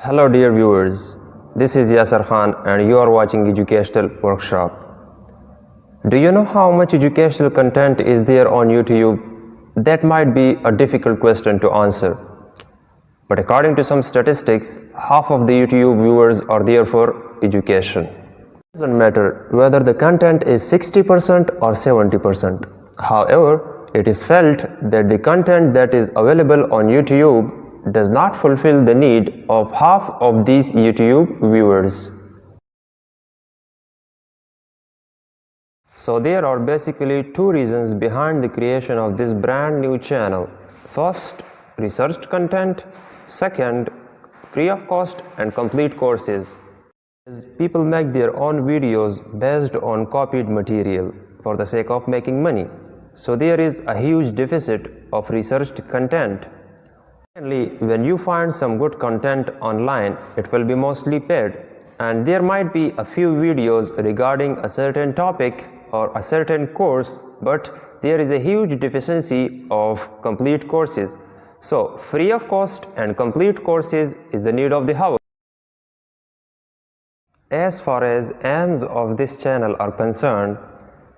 Hello dear viewers, this is Yasir Khan and you are watching Educational Workshop. Do you know how much educational content is there on YouTube? That might be a difficult question to answer. But according to some statistics, half of the YouTube viewers are there for education. It doesn't matter whether the content is 60% or 70%. However, it is felt that the content that is available on YouTube does not fulfill the need of half of these YouTube viewers. So there are basically two reasons behind the creation of this brand new channel. First, researched content. Second, free of cost and complete courses. People make their own videos based on copied material for the sake of making money. So there is a huge deficit of researched content. Secondly, when you find some good content online, it will be mostly paid, and there might be a few videos regarding a certain topic or a certain course, but there is a huge deficiency of complete courses. So free of cost and complete courses is the need of the hour. As far as aims of this channel are concerned,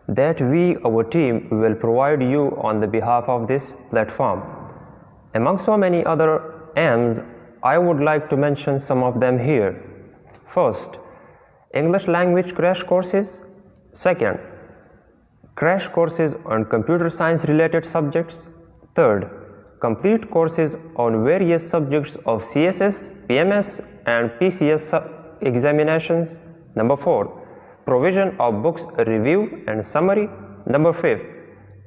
that we, our team, will provide you on the behalf of this platform. Among so many other aims, I would like to mention some of them here. First, English language crash courses. Second, crash courses on computer science related subjects. Third, complete courses on various subjects of CSS, PMS and PCS examinations. Number 4, provision of books review and summary. Number 5,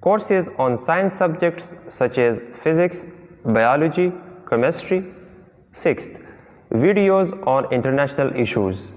courses on science subjects such as physics, biology, chemistry. 6th, videos on international issues.